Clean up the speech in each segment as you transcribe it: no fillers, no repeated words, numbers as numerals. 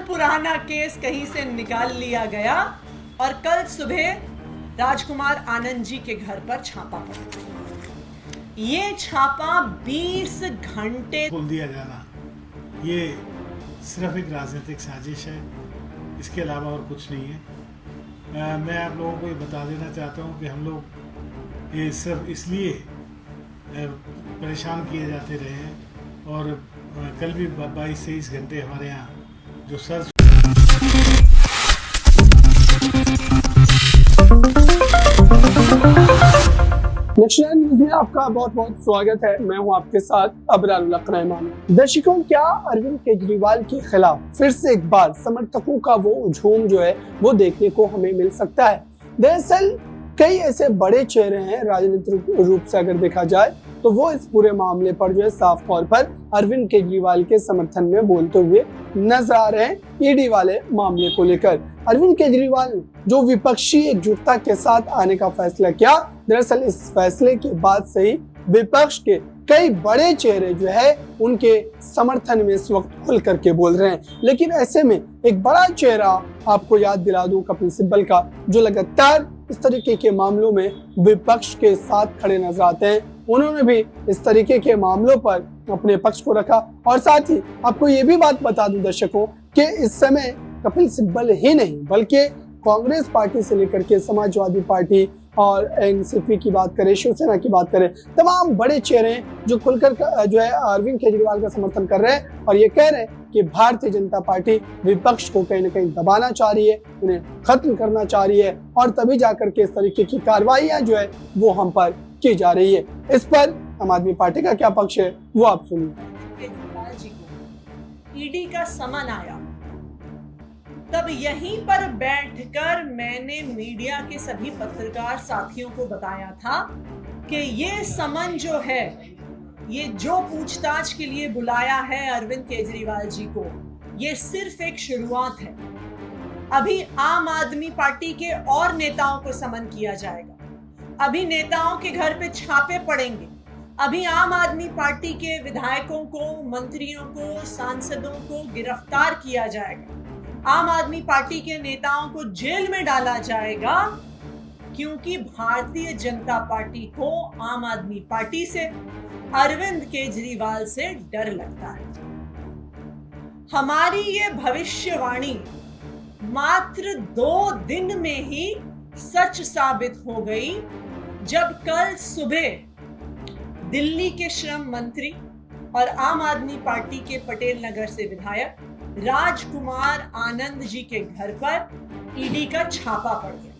पुराना केस कहीं से निकाल लिया गया और कल सुबह राजकुमार आनंद जी के घर पर छापा पड़ा। ये छापा 20 घंटे खोल दिया जाना, ये सिर्फ एक राजनीतिक साजिश है, इसके अलावा और कुछ नहीं है। मैं आप लोगों को ये बता देना चाहता हूँ कि हम लोग ये सिर्फ इसलिए परेशान किए जाते रहे हैं और कल भी 22-23 घंटे हमारे यहाँ जो सर्च नेशनल न्यूज में आपका बहुत बहुत स्वागत है। मैं हूं आपके साथ अबरारुल रहमान। दर्शकों, क्या अरविंद केजरीवाल के खिलाफ फिर से एक बार समर्थकों का वो हुजूम जो है वो देखने को हमें मिल सकता है। दरअसल कई ऐसे बड़े चेहरे हैं राजनीतिक रूप से अगर देखा जाए तो वो इस पूरे मामले पर जो है साफ तौर पर अरविंद केजरीवाल के समर्थन में बोलते हुए नजर आ रहे हैं। ईडी वाले मामले को लेकर अरविंद केजरीवाल जो विपक्षी एकजुटता के साथ आने का फैसला किया, दरअसल इस फैसले के बाद से ही विपक्ष के कई बड़े चेहरे जो है उनके समर्थन में इस वक्त खुल करके बोल रहे हैं। लेकिन ऐसे में एक बड़ा चेहरा आपको याद दिला दूं, कपिल सिब्बल का, जो लगातार इस तरीके के मामलों में विपक्ष के साथ खड़े नजर आते हैं। उन्होंने भी इस तरीके के मामलों पर अपने पक्ष को रखा। और साथ ही आपको ये भी बात बता दूं दर्शकों कि इस समय कपिल सिब्बल ही नहीं बल्कि कांग्रेस पार्टी से लेकर के समाजवादी पार्टी और एनसीपी की बात करें, शिवसेना की बात करें, तमाम बड़े चेहरे जो खुलकर जो है अरविंद केजरीवाल का समर्थन कर रहे हैं और ये कह रहे हैं कि भारतीय जनता पार्टी विपक्ष को कहीं न कहीं दबाना चाह रही है, उन्हें खत्म करना चाह रही है और तभी जाकर के इस तरीके की कार्रवाइयां जो है वो हम पर की जा रही है। इस पर आम आदमी पार्टी का क्या पक्ष है वो आप सुनिए। केजरीवाल जी को ईडी का समन आया, तब यहीं पर बैठकर मैंने मीडिया के सभी पत्रकार साथियों को बताया था कि ये समन जो है, ये जो पूछताछ के लिए बुलाया है अरविंद केजरीवाल जी को, ये सिर्फ एक शुरुआत है। अभी आम आदमी पार्टी के और नेताओं को समन किया जाएगा, अभी नेताओं के घर पे छापे पड़ेंगे, अभी आम आदमी पार्टी के विधायकों को, मंत्रियों को, सांसदों को गिरफ्तार किया जाएगा, आम आदमी पार्टी के नेताओं को जेल में डाला जाएगा, क्योंकि भारतीय जनता पार्टी को आम आदमी पार्टी से, अरविंद केजरीवाल से डर लगता है। हमारी ये भविष्यवाणी मात्र 2 दिन में ही सच साबित हो गई, जब कल सुबह दिल्ली के श्रम मंत्री और आम आदमी पार्टी के पटेल नगर से विधायक राजकुमार आनंद जी के घर पर ईडी का छापा पड़ गया।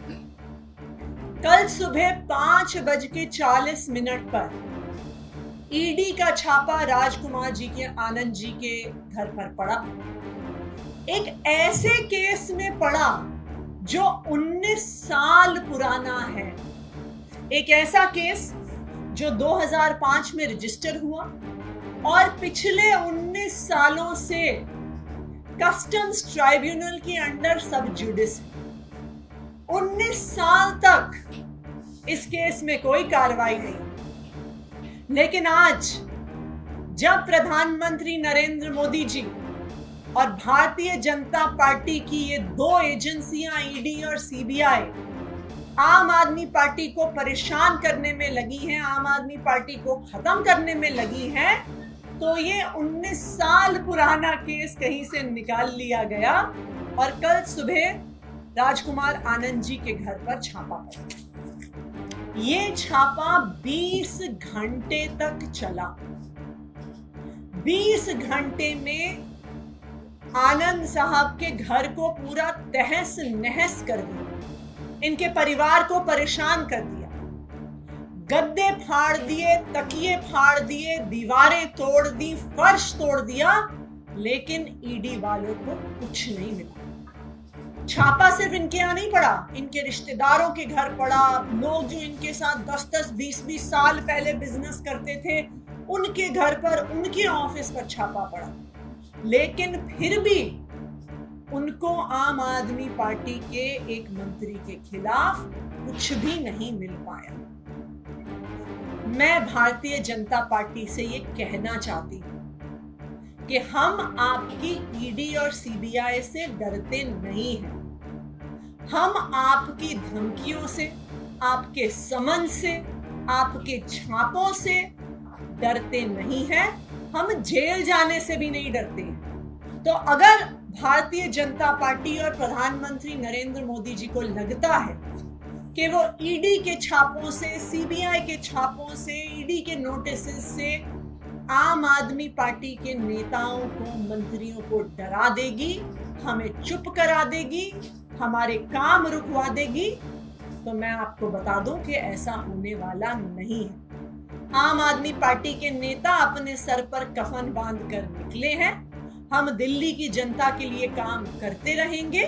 कल सुबह 5:40 पर ईडी का छापा राजकुमार जी के आनंद जी के घर पर पड़ा। एक ऐसे केस में पड़ा जो 19 साल पुराना है, एक ऐसा केस जो 2005 में रजिस्टर हुआ और पिछले 19 सालों से कस्टम्स ट्राइब्यूनल के अंडर सब जुडिस। 19 साल तक इस केस में कोई कार्रवाई नहीं। लेकिन आज जब प्रधानमंत्री नरेंद्र मोदी जी और भारतीय जनता पार्टी की ये 2 एजेंसियां ईडी और सीबीआई आम आदमी पार्टी को परेशान करने में लगी हैं, आम आदमी पार्टी को खत्म करने में लगी हैं, तो ये 19 साल पुराना केस कहीं से निकाल लिया गया और कल सुबह राजकुमार आनंद जी के घर पर छापा पड़ा। ये छापा 20 घंटे तक चला। 20 घंटे में आनंद साहब के घर को पूरा तहस नहस कर दिया, इनके परिवार को परेशान कर दिया, गद्दे फाड़ दिए, तकिए फाड़ दिए, दीवारें तोड़ दी, फर्श तोड़ दिया, लेकिन ईडी वालों को कुछ नहीं मिला। छापा सिर्फ इनके यहाँ नहीं पड़ा, इनके रिश्तेदारों के घर पड़ा, लोग जो इनके साथ 10-10, 20-20 साल पहले बिजनेस करते थे उनके घर पर, उनके ऑफिस पर छापा पड़ा। लेकिन फिर भी उनको आम आदमी पार्टी के एक मंत्री के खिलाफ कुछ भी नहीं मिल पाया। मैं भारतीय जनता पार्टी से ये कहना चाहती हूं कि हम आपकी ईडी और सीबीआई से डरते नहीं हैं। हम आपकी धमकियों से, आपके समन से, आपके छापों से डरते नहीं हैं। हम जेल जाने से भी नहीं डरते हैं। तो अगर भारतीय जनता पार्टी और प्रधानमंत्री नरेंद्र मोदी जी को लगता है कि वो ईडी के छापों से, सीबीआई के छापों से, ईडी के नोटिस से आम आदमी पार्टी के नेताओं को, मंत्रियों को डरा देगी, हमें चुप करा देगी, हमारे काम रुकवा देगी, तो मैं आपको बता दूं कि ऐसा होने वाला नहीं है। आम आदमी पार्टी के नेता अपने सर पर कफन बांध कर निकले हैं। हम दिल्ली की जनता के लिए काम करते रहेंगे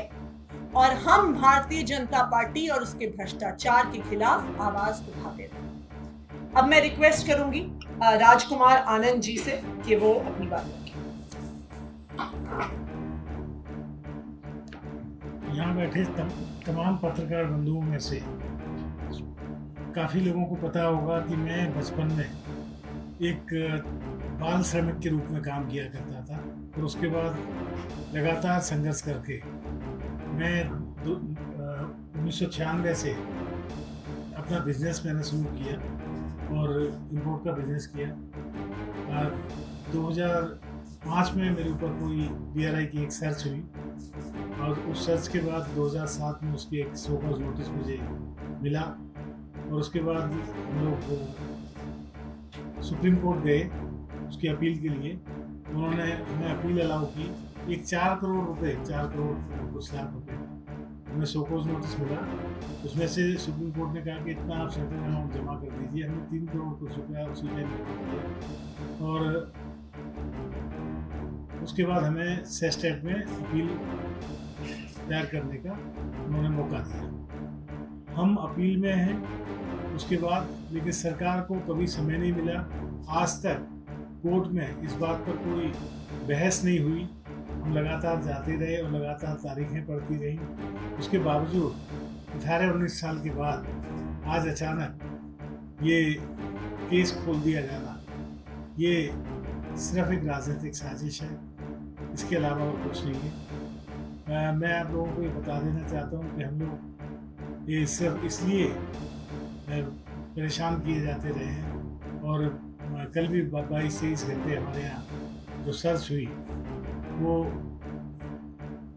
और हम भारतीय जनता पार्टी और उसके भ्रष्टाचार के खिलाफ आवाज उठाते रहेंगे। अब मैं रिक्वेस्ट करूंगी राजकुमार आनंद जी से कि वो अपनी बात रखें। यहाँ बैठे तमाम पत्रकार बंधुओं में से काफ़ी लोगों को पता होगा कि मैं बचपन में एक बाल श्रमिक के रूप में काम किया करता था और उसके बाद लगातार संघर्ष करके मैं 1996 से अपना बिजनेस मैंने शुरू किया और इम्पोर्ट का बिजनेस किया। 2005 में मेरे ऊपर कोई DRI की एक सर्च हुई और उस सर्च के बाद 2007 में उसकी एक शोकॉज नोटिस मुझे मिला और उसके बाद हम लोग सुप्रीम कोर्ट गए उसकी अपील के लिए। उन्होंने हमें अपील अलाउ की। एक 4 करोड़ रुपए, 4 करोड़ कुछ लाख रुपए का हमें शोकॉज नोटिस मिला। उसमें से सुप्रीम कोर्ट ने कहा कि इतना आप सर्टेन अमाउंट जमा कर दीजिए। हमने 3 करोड़ कुछ रुपया उसी टाइम जमा किया और उसके बाद हमें सेस्टेट में अपील दायर करने का उन्होंने मौका दिया। हम अपील में हैं उसके बाद, लेकिन सरकार को कभी समय नहीं मिला। आज तक कोर्ट में इस बात पर कोई बहस नहीं हुई। हम लगातार जाते रहे और लगातार तारीखें पड़ती रहीं। उसके बावजूद 18-19 साल के बाद आज अचानक ये केस खोल दिया जाना, ये सिर्फ एक राजनीतिक साजिश है, इसके अलावा और कुछ नहीं है। मैं आप लोगों को ये बता देना चाहता हूँ कि हम लोग ये सिर्फ इसलिए परेशान किए जाते रहे हैं और कल भी 22-23 घंटे हमारे यहाँ जो सर्च हुई वो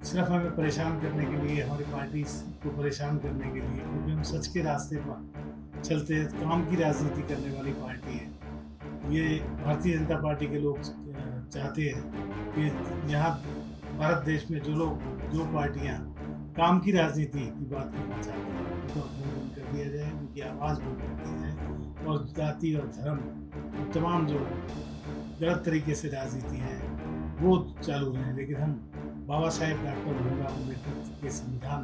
सिर्फ हमें परेशान करने के लिए, हमारी पार्टी को परेशान करने के लिए, क्योंकि हम सच के रास्ते पर चलते काम की राजनीति करने वाली पार्टी है। ये भारतीय जनता पार्टी के लोग चाहते हैं कि यहाँ भारत देश में जो पार्टियाँ काम की राजनीति की बात करना चाहते हैं उनको बंद कर दिया जाए, उनकी आवाज़ बंद कर दी जाए और जाति और धर्म तमाम जो गलत तरीके से राजनीति है वो चालू रहें। लेकिन हम बाबा साहेब डॉक्टर भीमराव अम्बेडकर के संविधान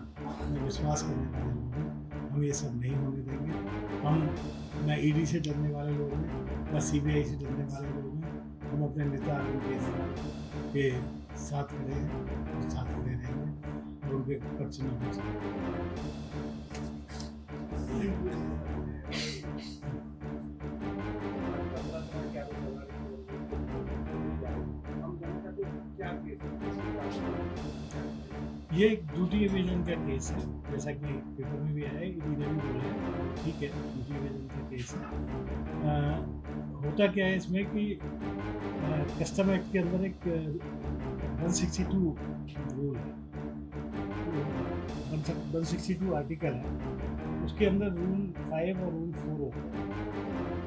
में विश्वास करने वाले लोग हैं, हम ये सब नहीं होने देंगे। हम न ईडी से डरने वाले लोग हैं, न सीबीआई से डरने वाले लोग हैं। हम अपने नेता अरविंद केजरीवाल के साथ खड़े हैं और साथ खड़े रहेंगे और उनके पक्ष में ये एक ड्यूटी इवेजन का केस है, जैसा कि पेपर में भी आया है, ईडी ने भी बोला है, ठीक है, ड्यूटी इवेजन का केस है। होता क्या है इसमें कि कस्टम एक्ट के अंदर एक 162 रूल है, 162 आर्टिकल है, उसके अंदर रूल 5 और रूल 4 होता है।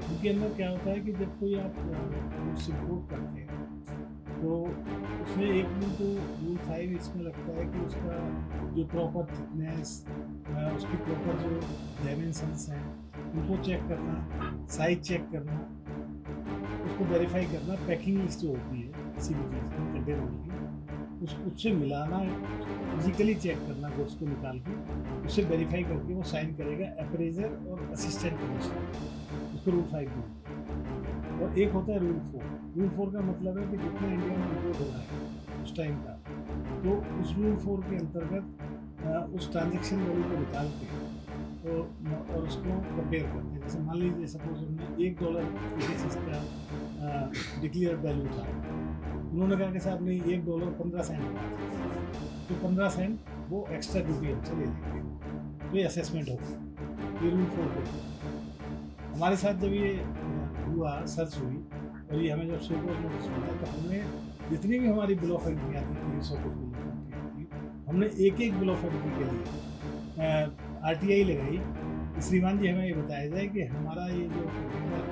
उनके अंदर क्या होता है कि जब कोई आप गुड्स इम्पोर्ट करते हैं तो उसमें एक रूल 5 इसमें लगता है कि उसका जो प्रॉपर थिकनेस, उसकी प्रॉपर जो डायमेंशंस हैं उनको चेक करना, साइज चेक करना, उसको वेरीफाई करना, पैकिंग लिस्ट जो होती है किसी भी चीज़ की कंटेनर की, उससे मिलाना, फिजिकली चेक करना गुड्स को निकाल के, उससे वेरीफाई करके वो साइन करेगा अप्रेजर और असिस्टेंट कमिश्नर, उसको रूल 5 बोलते हैं। और एक होता है रूल 4। रूल 4 का मतलब है कि जितना इंडिया में इम्पोर्ट हो रहा है उस टाइम का, तो उस रूल 4 के अंतर्गत उस ट्रांजेक्शन वैल्यू को निकाल के तो और उसको कंपेयर करते हैं। जैसे मान लीजिए सपोज हमने $1 किसी चीज़ का डिक्लेयर वैल्यू था उन्होंने कहा कि साहब नहीं, $1 15 सेंट होगा, तो 15 सेंट वो एक्स्ट्रा ड्यूटी हमसे ले लेंगे, तो ये असेसमेंट होगी, ये रूल 4 पे। हमारे साथ जब ये हुआ, सर्च हुई और ये हमें जब सुपर नोटिस मिला, तो हमने जितनी भी हमारी बिल ऑफ एंट्री आती थी, 100 कुछ बिल ऑफ एंट्री आती, हमने एक एक बिल ऑफ एंट्री के लिए RTI लगाई। श्रीमान जी हमें ये बताया जाए कि हमारा ये जो कंटेनर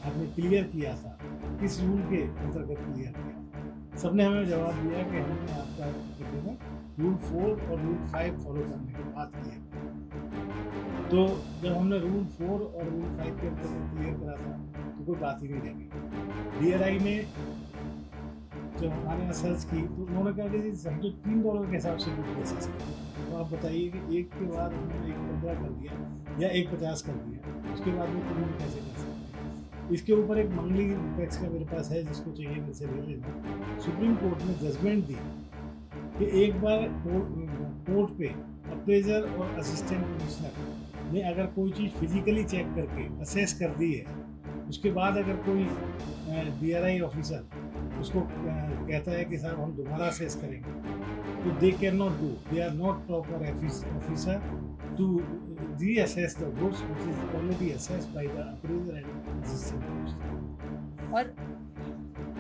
आपने क्लियर किया था, किस रूल के अंतर्गत क्लियर किया था। सबने हमें जवाब दिया कि हमने आपका कंटेनर रूल 4 और रूल 5 फॉलो करने के बाद क्लियर किया। तो जब हमने रूल 4 और रूल 5 के अंतर्गत क्लियर करा था, तो कोई बात ही नहीं रह गई। DRI ने जब हमारे यहाँ सर्च की, तो उन्होंने कहा कि हम तो $3 के हिसाब से ड्यूटी असेस करें। तो आप बताइए कि एक के बाद उन्होंने एक 15 कर दिया या एक 50 कर दिया, उसके बाद में तुम कैसे कर सकते हैं। इसके ऊपर एक मंगली टैक्स का मेरे पास है, जिसको चाहिए मेरे से ले लेना। सुप्रीम कोर्ट ने जजमेंट दी कि एक बार कोर्ट पे अप्रेजर और असिस्टेंट कमिश्नर ने अगर कोई चीज़ फिजिकली चेक करके असेस कर दी है, उसके बाद अगर कोई DRI ऑफिसर उसको कहता है कि साहब हम दोबारा असेस करेंगे, तो they can not do, they are not proper officer to reassess the goods which is already assessed by the appraiser and assistant commissioner. और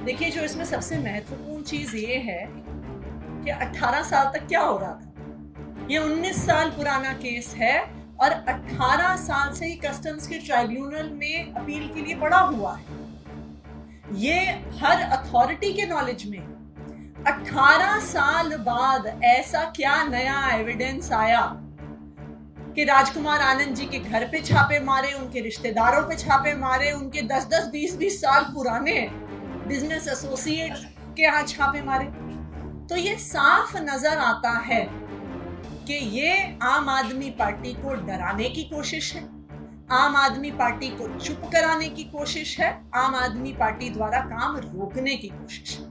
देखिए, जो इसमें सबसे महत्वपूर्ण चीज ये है कि 18 साल तक क्या हो रहा था। ये 19 साल पुराना केस है और 18 साल से ही कस्टम्स के ट्राइब्यूनल में अपील के लिए पड़ा हुआ है। ये हर अथॉरिटी के नॉलेज में 18 साल बाद ऐसा क्या नया एविडेंस आया कि राजकुमार आनंद जी के घर पे छापे मारे, उनके रिश्तेदारों पे छापे मारे, उनके 10-10, 20-20 साल पुराने बिजनेस एसोसिएट्स के यहाँ छापे मारे। तो ये साफ नजर आता है कि ये आम आदमी पार्टी को डराने की कोशिश है, आम आदमी पार्टी को चुप कराने की कोशिश है, आम आदमी पार्टी द्वारा काम रोकने की कोशिश है।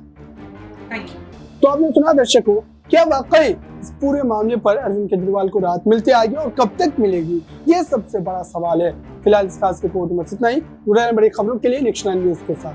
Thank you. तो आपने सुना दर्शकों, क्या वाकई इस पूरे मामले पर अरविंद केजरीवाल को राहत मिलती आएगी और कब तक मिलेगी, ये सबसे बड़ा सवाल है। फिलहाल इस खास रिपोर्ट में इतना ही। जुड़े रहें बड़ी खबरों के लिए नेक्स्ट 9 न्यूज के साथ।